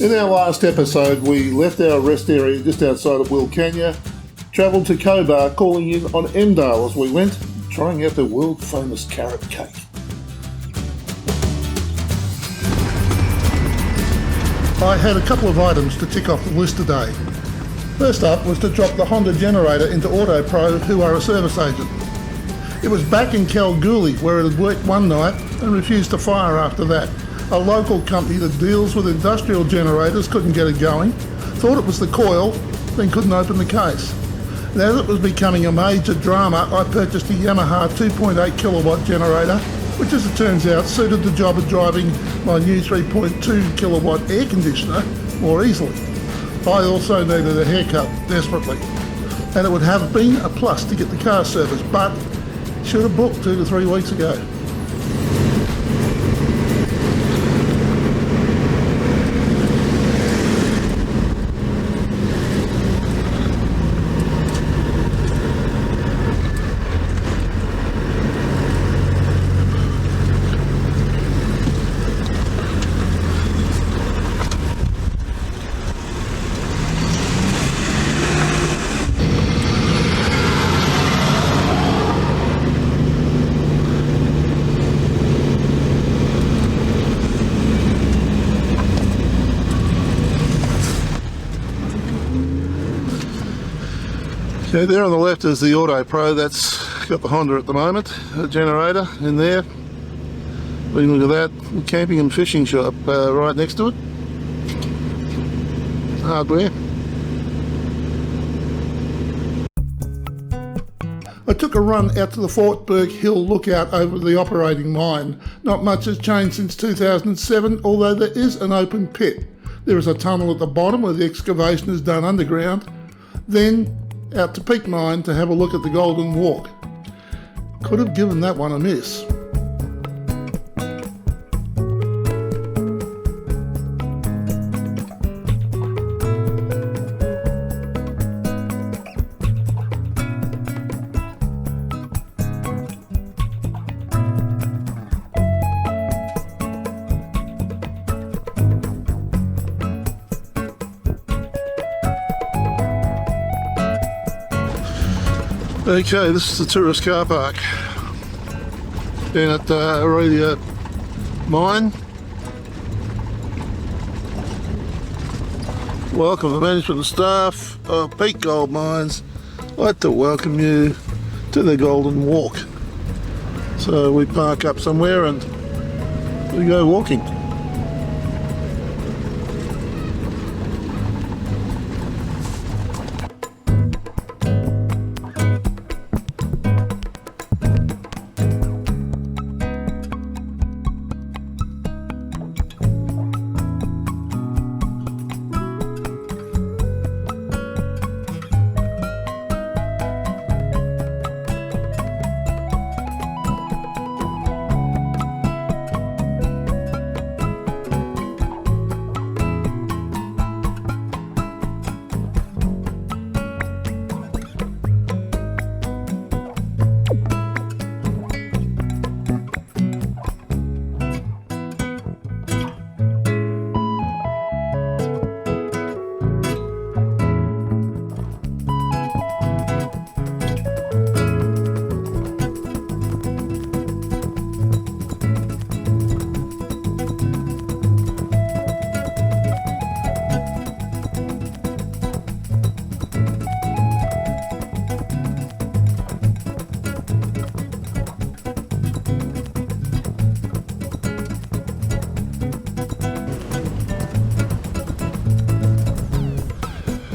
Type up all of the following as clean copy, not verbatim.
In our last episode, we left our rest area just outside of Wilcannia, travelled to Cobar, calling in on Emdale as we went, trying out their world famous carrot cake. I had a couple of items to tick off the list today. First up was to drop the Honda generator into AutoPro, who are a service agent. It was back in Kalgoorlie where it had worked one night and refused to fire after that. A local company that deals with industrial generators couldn't get it going, thought it was the coil, then couldn't open the case. And as it was becoming a major drama, I purchased a Yamaha 2.8 kilowatt generator, which as it turns out suited the job of driving my new 3.2 kilowatt air conditioner more easily. I also needed a haircut desperately, and it would have been a plus to get the car serviced, but should have booked 2 to 3 weeks ago. Okay, there on the left is the AutoPro. That's got the Honda at the moment, a generator in there. Look at that, camping and fishing shop right next to it. Hardware. I took a run out to the Fort Burke Hill lookout over the operating mine. Not much has changed since 2007, although there is an open pit. There is a tunnel at the bottom where the excavation is done underground. Then out to Peak Mine to have a look at the Golden Walk. Could have given that one a miss. Okay, this is the tourist car park down at Aurelia Mine. Welcome the management and staff of Peak Gold Mines. I'd like to welcome you to the Golden Walk. So we park up somewhere and we go walking.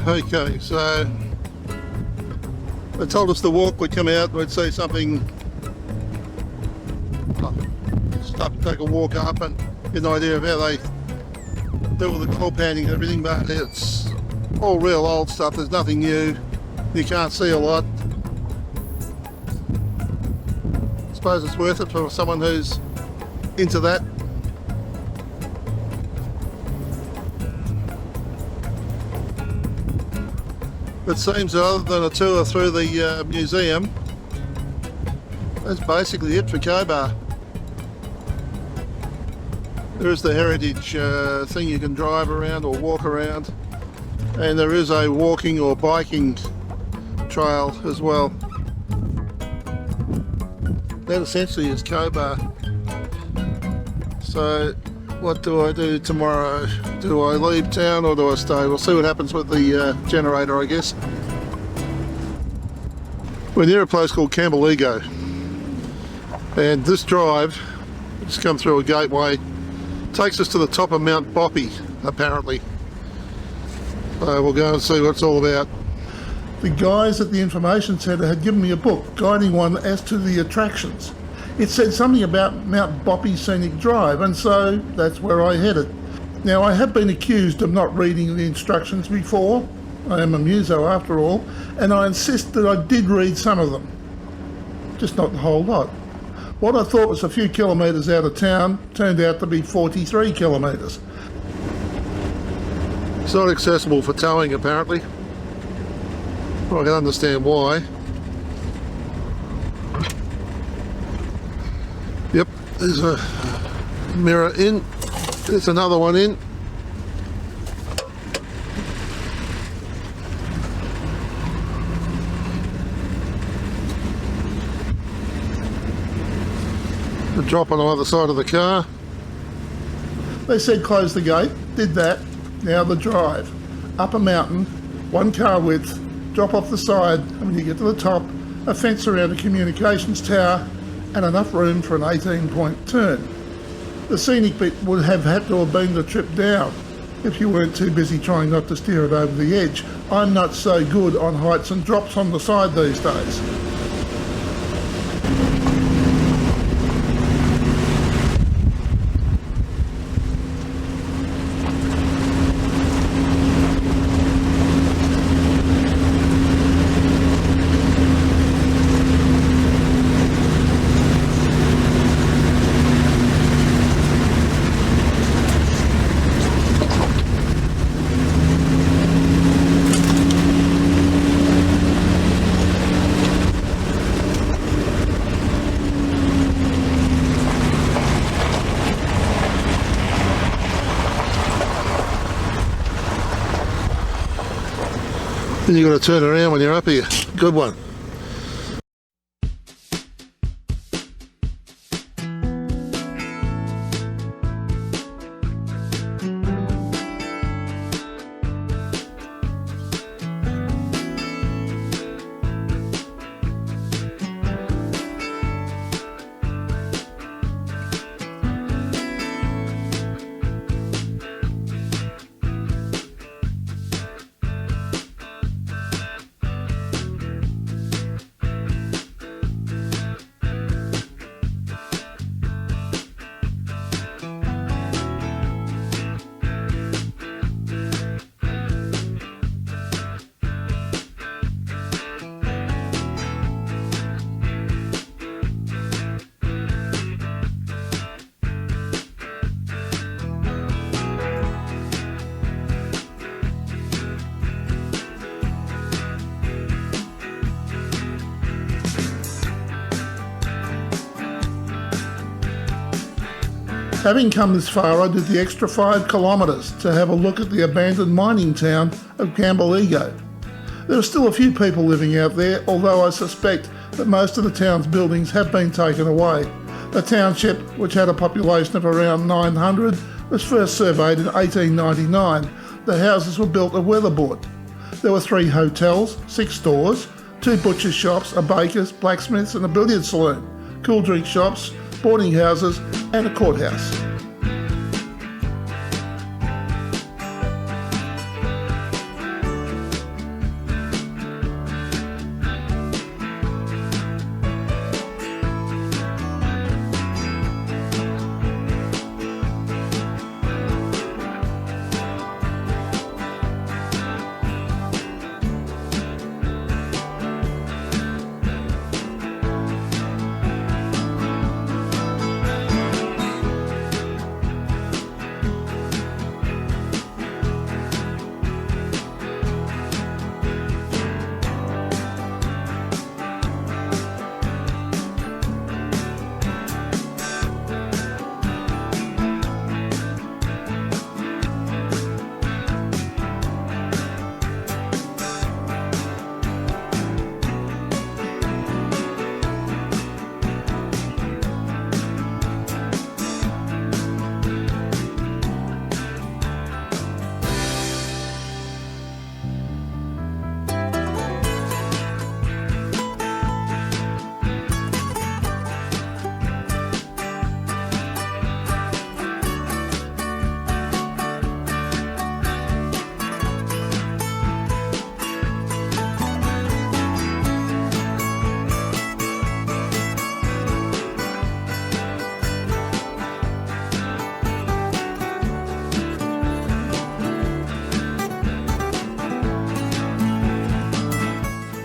Okay, so they told us the walk would come out, we'd see something, start to take a walk up and get an idea of how they do with the claw panning and everything, but it's all real old stuff, there's nothing new, you can't see a lot. I suppose it's worth it for someone who's into that. It seems other than a tour through the museum, that's basically it for Cobar. There is the heritage thing you can drive around or walk around, and there is a walking or biking trail as well. That essentially is Cobar. So what do I do tomorrow? Do I leave town or do I stay? We'll see what happens with the generator, I guess. We're near a place called Canbelego, and this drive, just come through a gateway, takes us to the top of Mount Boppy, apparently. So we'll go and see what it's all about. The guys at the information centre had given me a book guiding one as to the attractions. It said something about Mount Boppy Scenic Drive, and so that's where I headed. Now, I have been accused of not reading the instructions before. I am a muso after all, and I insist that I did read some of them, just not the whole lot. What I thought was a few kilometres out of town turned out to be 43 kilometres. It's not accessible for towing, apparently. Well, I can understand why. Yep, there's a mirror in, there's another one in. The drop on either side of the car. They said close the gate, did that. Now the drive. Up a mountain, one car width, drop off the side, and when you get to the top, a fence around a communications tower and enough room for an 18-point turn. The scenic bit would have had to have been the trip down if you weren't too busy trying not to steer it over the edge. I'm not so good on heights and drops on the side these days. Then you've got to turn around when you're up here. Good one. Having come this far, I did the extra 5 kilometres to have a look at the abandoned mining town of Canbelego. There are still a few people living out there, although I suspect that most of the town's buildings have been taken away. The township, which had a population of around 900, was first surveyed in 1899. The houses were built of weatherboard. There were 3 hotels, 6 stores, 2 butcher shops, a baker's, blacksmiths and a billiard saloon, cool drink shops, boarding houses and a courthouse.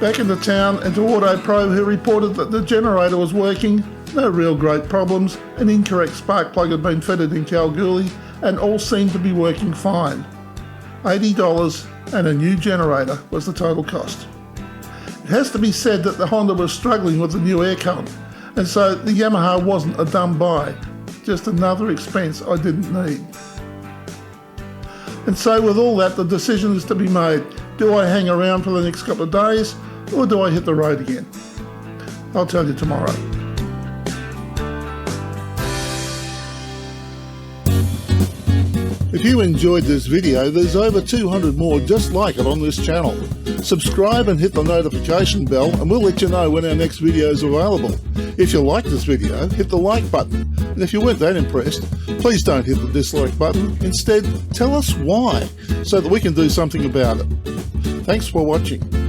Back into town and to Auto Pro, who reported that the generator was working, no real great problems, an incorrect spark plug had been fitted in Kalgoorlie, and all seemed to be working fine. $80 and a new generator was the total cost. It has to be said that the Honda was struggling with the new aircon, and so the Yamaha wasn't a dumb buy, just another expense I didn't need. And so with all that, the decision is to be made. Do I hang around for the next couple of days, or do I hit the road again? I'll tell you tomorrow. If you enjoyed this video, there's over 200 more just like it on this channel. Subscribe and hit the notification bell and we'll let you know when our next video is available. If you liked this video, hit the like button. And if you weren't that impressed, please don't hit the dislike button. Instead, tell us why, so that we can do something about it. Thanks for watching.